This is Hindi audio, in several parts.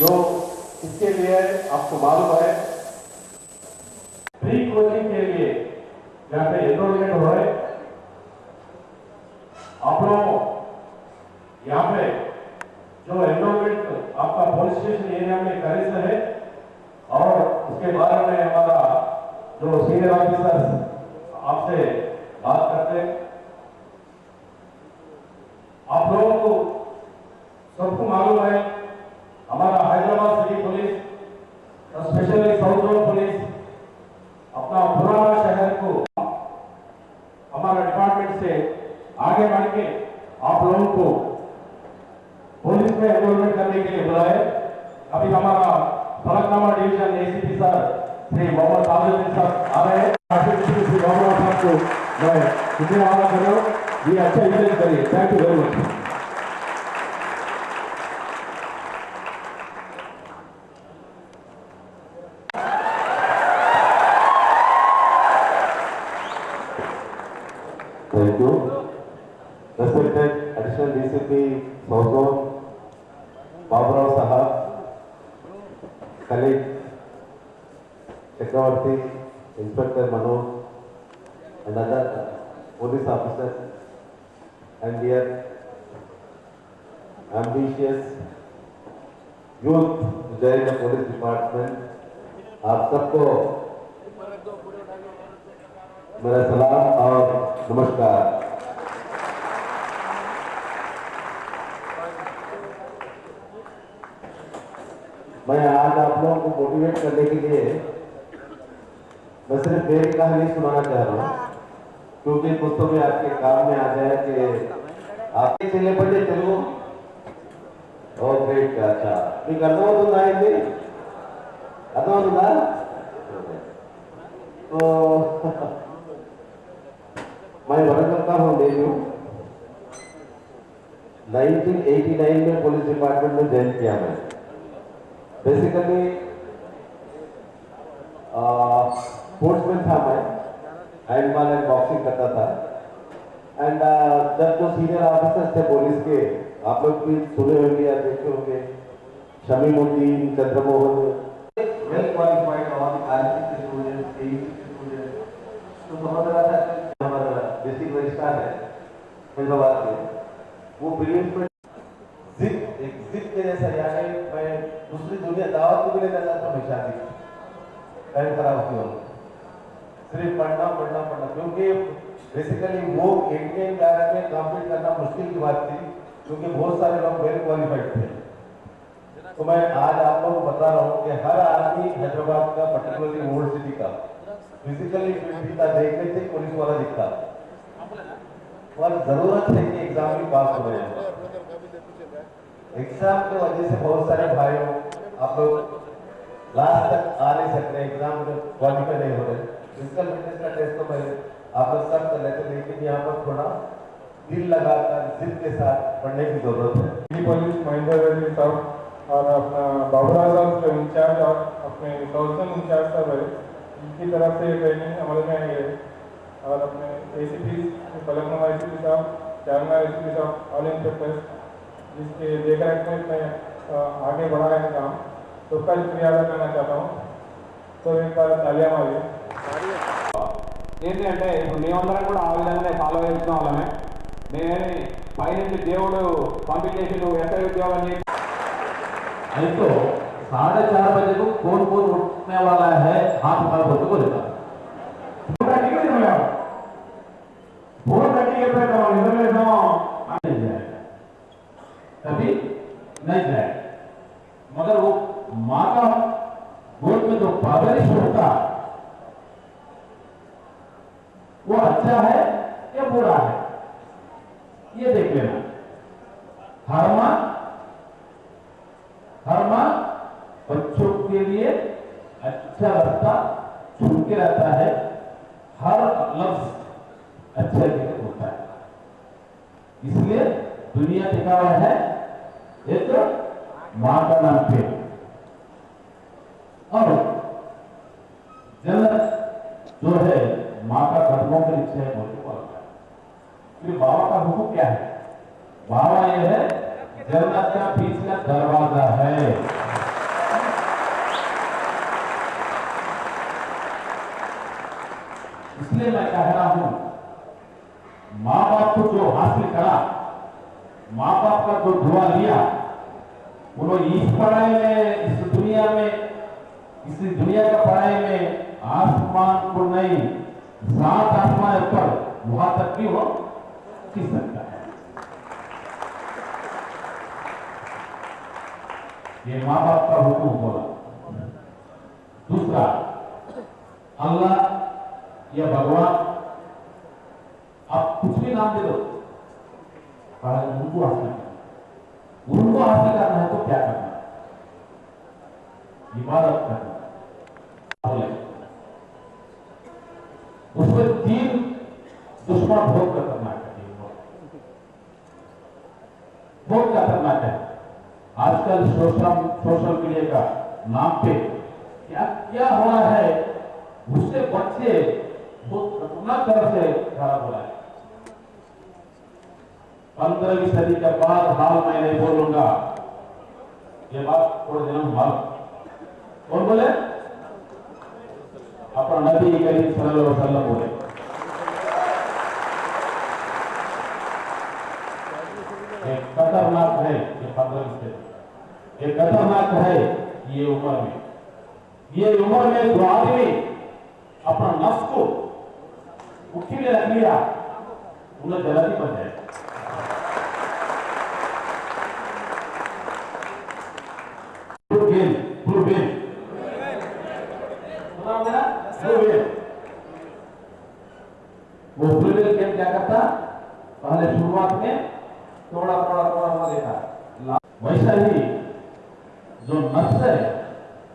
जो इसके लिए आपको मालूम है प्री कोचिंग के लिए यहाँ पे एनरोलमेंट हो रहे आप लोग यहाँ पे जो एनरोलमेंट आपका पुलिस स्टेशन एरिया में करें है और उसके बारे में हमारा जो सीनियर ऑफिसर आपसे बात करते हैं। आप लोगों को सबको मालूम है हमारा Hyderabad city police, specially south zone police अपना पुराना शहर को हमारा डिपार्टमेंट से आगे बढ़ के आप लोगों को पुलिस में एनरोलमेंट करने के लिए बुलाए। अभी हमारा Falaknuma division ACP sir Shri Mohammed Azam sahab आ रहे हैं। श्री मोहम्मद साहब को मैं धन्यवाद कर रहा हूँ, ये अच्छा इवेंट करिए। Thank you very much. Thank you. Respected Additional DCP South Zone, Baburao Sahab, colleague Chakravarti, Inspector Manoj, and other police officers, and dear ambitious youth to join the police department, आप सबको मेरा सलाम और नमस्कार। मैं आज आप लोगों को मोटिवेट करने के लिए मैं सिर्फ एक कहानी सुनाना चाह रहा हूँ, क्योंकि दोस्तों में आपके काम में आ जाए कि आपके चले पड़े तेलुगु और ग्रेट का अच्छा మీకు అర్థమవుతుందా ఇది అర్థమవుతుందా तो मैं वर्क करता हूँ डेली 1989 में पुलिस डिपार्टमेंट में ज्वाइन किया मैं। बेसिकली स्पोर्ट्समैन था मैं, हैंडबॉल एंड बॉक्सिंग करता था। एंड जब जो सीनियर ऑफिसर्स थे पुलिस के, आप लोग भी सुने होंगे या देखे होंगे, शमीमुद्दीन, चंद्रमोहन, वेल क्वालिफाइड और आईटी स्टूडेंट्स, तो समझ रहा था हमारा बेसिक रजिस्ट्रार है हैदराबाद में, वो प्रीलिम्स में जिद के जैसा, यानी मैं दूसरी दुनिया दावत को भी ले जाता था हमेशा भी टाइम खराब की ओर, सिर्फ पढ़ना, क्योंकि बेसिकली वो इंडियन बैरक में कॉम्पीट करना मुश्किल की बात थी, क्योंकि बहुत सारे लोग वेल क्वालिफाइड थे। तो मैं आज आप लोगों को बता रहा हूँ कि हर आदमी हैदराबाद का, पर्टिकुलरली ओल्ड सिटी का, फिजिकली फिट था, देखने से पुलिस वाला दिखता, और जरूरत है कि एग्जाम में पास हो रहे हैं। एग्जाम की वजह से बहुत सारे भाइयों आप लोग लास्ट तक आ नहीं सकते, एग्जाम में क्वालिफाई नहीं हो रहे। फिजिकल फिटनेस का टेस्ट तो पहले आप लोग सब कर लेते, लेकिन यहाँ पर थोड़ा दिल लगाकर जिद के साथ पढ़ने की जरूरत है। पुलिस महेंद्र रेड्डी साहब और अपना बाबूराव साहब जो इंचार्ज और अपने साउथर्न इंचार्ज साहब है, इनकी तरफ से ट्रेनिंग अमल में आई है। और अपने एसीपी फलकनुमा एसीपी साहब, चारमीनार एसीपी साहब, ऑल इंस्पेक्टर्स, जिसके देखरेख में मैं आगे बढ़ा है काम, तो उसका शुक्रिया अदा करना चाहता हूँ। तो एक बार तालियां मारिए। ఏంటంటే ఇప్పుడు మేమందరం కూడా ఆ విధంగానే ఫాలో అవుతున్న వాళ్ళమే। నేనేమి పైనుంచి దేవుడు పంపించేసి నువ్వు ఎస్ఐ ఉద్యోగం చేసి तो 4:30 बजे को कौन उठने वाला है, हाथ उठा बोलते को देता कभी नहीं जाए, मगर वो माँ का गोद में जो परवरिश होता वो अच्छा है या बुरा है, ये देख लेना। हर माँ बच्चों के लिए अच्छा रास्ता चुन के रहता है, हर लफ्ज अच्छा होता है, इसलिए दुनिया टिका हुआ है एक माँ का नाम पे। और जन्नत जो है माँ का कदमों के नीचे है, बोलते बोलता है। फिर बाबा का हुक्म क्या है? बाबा ये है जन्नत का बीच का दरवाजा है। इसलिए मैं कह रहा हूं, माँ बाप को जो हासिल करा, माँ बाप का जो दुआ लिया, उन्होंने इस पढ़ाई में, इस दुनिया का पढ़ाई में आसमान को नहीं, 7 आसमान ऊपर वहां तक भी हो सीख सकता है। ये माँ बाप का हुक्म बोला। दूसरा, अल्लाह या भगवान, आप कुछ भी नाम दे दो, उनको हासिल करना, उनको हासिल करना है तो क्या करना? इबादत करना। उसमें 3 दुश्मन बहुत खतरनाक है, बहुत खतरनाक है। आजकल सोशल मीडिया का नाम पे क्या क्या हो रहा है, उससे बच्चे बहुत खतरनाक तरह से खराब हो रहा है। 15वीं सदी के बाद हाल मैं नहीं बोलूंगा, ये बात थोड़े दिनों बाद। कौन बोले? अपना नबी करीम सल्लल्लाहु अलैहि वसल्लम बोले। ये खतरनाक है, ये 15वीं सदी, ये खतरनाक है। ये उम्र में जो आदमी अपना नफ्स को मुट्ठी में रख लिया, उन्हें जलाती बन जाए। ब्लू बेल वो ब्लू बेल गेम क्या करता? पहले शुरुआत में थोड़ा देखा, वैसा ही जो नफ्स है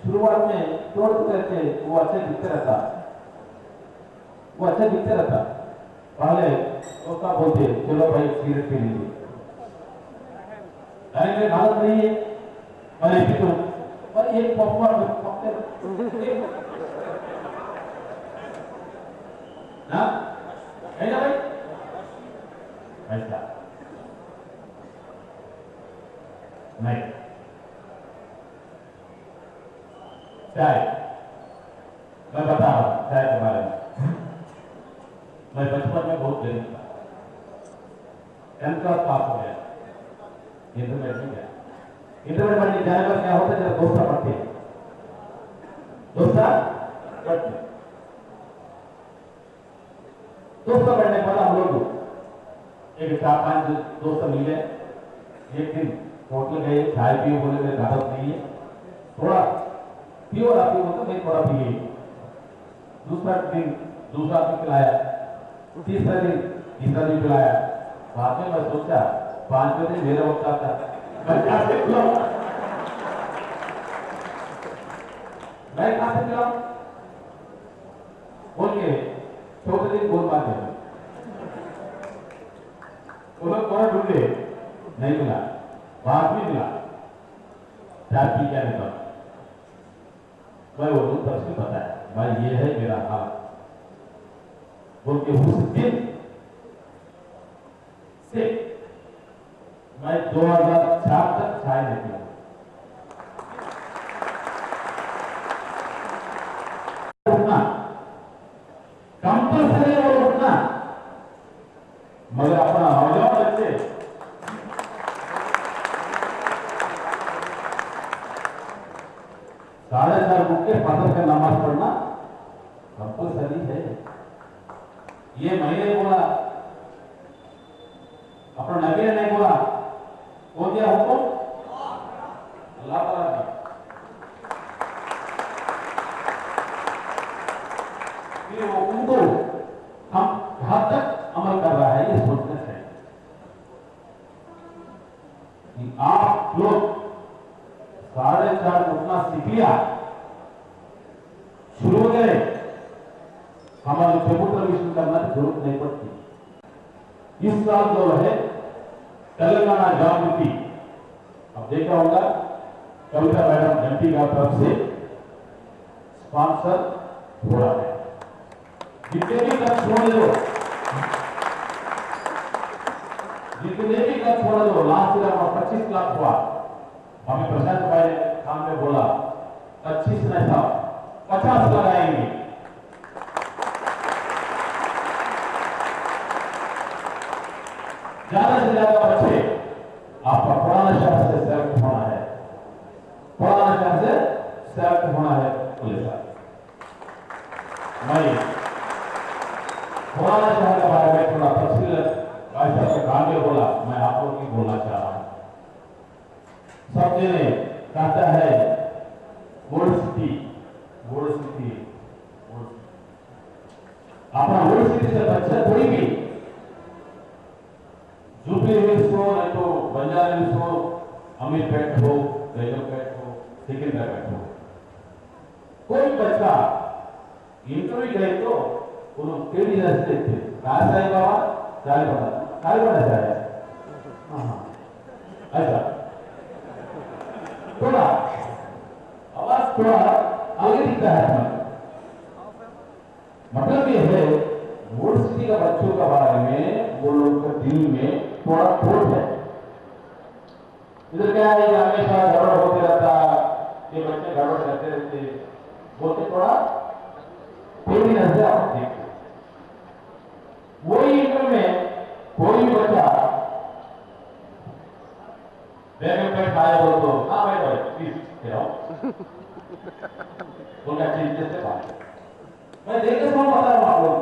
शुरुआत में तोड़ते रहते, वो अच्छे दिखते रहता, पहले तो क्या बोलते, चलो भाई सिगरेट पी लीजिए, हालत नहीं है, मैंने पी तो और एक पॉपकॉर्न ना, है ना भाई? ऐसा नहीं। चाय, मैं बता रहा हूं चाय के बारे में। मैं बचपन में बहुत गरीब था, 10th क्लास पास हो गया, इंटरमीडिएट में गया। इंटरमीडिएट पढ़ने जाने पर क्या होता है, जब दोस्त पढ़ते पढ़ने पर हम लोग एक 4-5 दोस्त मिले। एक दिन होटल गए, चाय पियो, बोले मेरे आदत नहीं है, थोड़ा पियो, आपको बोलता मैं थोड़ा पिए। दूसरा दिन दूसरा आदमी पिलाया, तीसरा दिन पिलाया। बाद में मैं सोचा 5वें दिन मेरा वक्त आता, मैं कहां से पिलाऊं? बोल के चौथे दिन बोल पाते हैं, वो लोग थोड़ा ढूंढे, नहीं मिला। बाद में मिला, चाय पी जाने पर मैं वो तरफ से बताया, भाई ये है मेरा हाल। बोल के उस दिन से मैं 2004 तक चाय नहीं पिया। कंपल्सरी वो उठना, मगर अपना नौजवान बच्चे साढ़े 4 उठ के फजर का नमाज पढ़ना कंपल्सरी है। ये मैंने बोला, अपना नबी ने नहीं बोला। कौन दिया हुक्म? अल्लाह ताला ने। फिर वो उनको हम कहां तक अमल कर रहा है, ये सोचना चाहिए कि आप लोग 4:30 उठना सीख लिया, शुरू हो गए, हमारे कबूतर मिशन करना की जरूरत नहीं पड़ती। इस साल जो है तेलंगाना जागृति, अब देखा होगा कविता मैडम एमपी का तरफ से स्पॉन्सर हो रहा है। जितने भी कद छोड़ दो, लास्ट ईयर 25 लाख हुआ। हमें प्रशांत भाई ने सामने बोला 25 नहीं था, 50 लगाएंगे। ज्यादा से ज्यादा बच्चे आपका पुराना शहर से सेलेक्ट होना है, पुराना शहर से सेलेक्ट होना है पुलिस का। मैं पुराना शहर के बारे में थोड़ा तफसील गांधी बोला, मैं आप लोगों की बोलना चाह रहा हूं। सब जने कहता है गोल्ड सिटी, गोल्ड सिटी, अपना गोल्ड सिटी से बच्चा कोई भी जुबली हिल्स हो, नहीं तो बंजारा हिल्स हो, अमीरपेट हो, बेगमपेट हो, सिकंदराबाद हो, कोई बच्चा इंटरव्यू गए तो उन्होंने केडी रस्ते थे कासाई बाबा काय बड़ा जाए। अच्छा थोड़ा आवाज थोड़ा आगे दिखता है, मतलब ये है गोल्ड सिटी का बच्चों के बारे में वो लोग के दिल में थोड़ा खोट है। इधर क्या है, हमेशा गड़बड़ होते रहता, ये बच्चे गड़बड़ करते रहते, बोलते थोड़ा तेजी नजर आप देखते। वही इंटर में कोई भी बच्चा बैग में खाया हो तो हाँ भाई प्लीज उनका चीज से बात मैं देखते समय बता रहा हूं आप लोग,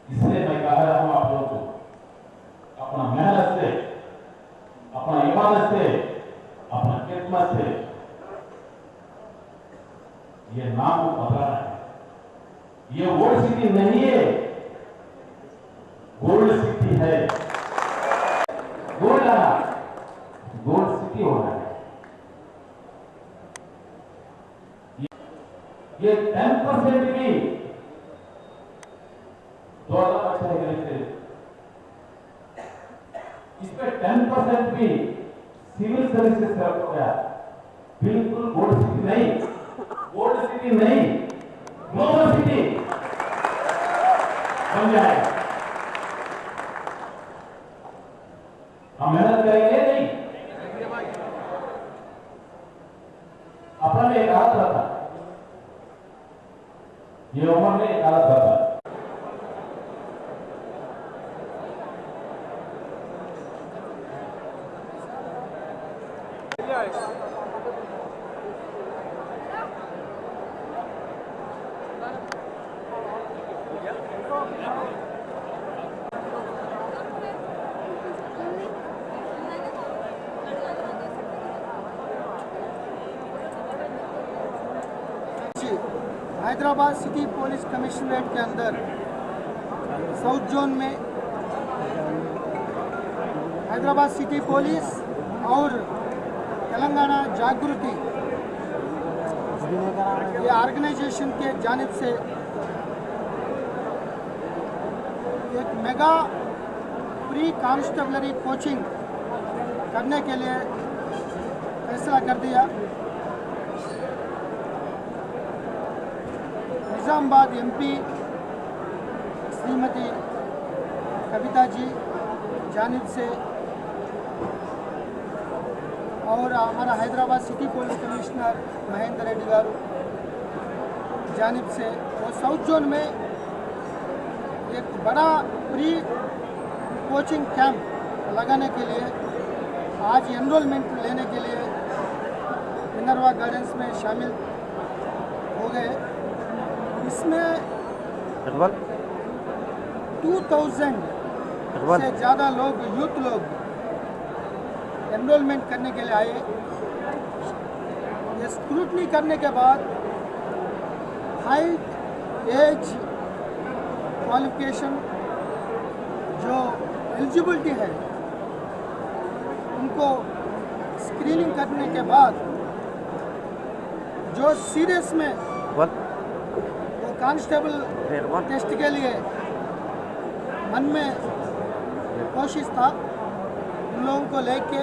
इसलिए मैं कह रहा हूं आप लोग को अपना मेहनत से, अपना इबादत से, अपना खिदमत से ये नाम को बदलाना है। ये गोल्ड सिटी नहीं है, गोल्ड सिटी है। गोल्ड आना, गोल्ड सिटी होना है। ये 10% भी 2000 से इस पे 10% भी सिविल सर्विसेज सेलेक्ट हो गया, बिल्कुल गोल्ड सिटी नहीं, गोल्ड सिटी नहीं, ग्लोबल सिटी बन जाएगा। हम मेहनत करेंगे नहीं, अपना में एक हालत रहता, ये उम्र में एक हालत रहता। हैदराबाद सिटी पुलिस कमिश्नरेट के अंदर साउथ जोन में हैदराबाद सिटी पुलिस और तेलंगाना जागृति ये ऑर्गेनाइजेशन के जानिब से एक मेगा प्री कांस्टेबलरी कोचिंग करने के लिए फैसला कर दिया। निजामाबाद एमपी श्रीमती कविता जी जानिब से और हमारा Hyderabad city police commissioner Mahender Reddy garu जानिब से वो साउथ जोन में एक बड़ा प्री कोचिंग कैंप लगाने के लिए आज एनरोलमेंट लेने के लिए मिनर्वा गार्डन्स में शामिल हो गए। इसमें 2000 से ज़्यादा लोग यूथ लोग एनरोलमेंट करने के लिए आए। ये स्क्रूटनी करने के बाद हाइट, एज, क्वालिफिकेशन जो एलिजिबिलिटी है उनको स्क्रीनिंग करने के बाद जो सीरियस में वो कांस्टेबल टेस्ट के लिए मन में कोशिश था, उन लोगों को लेके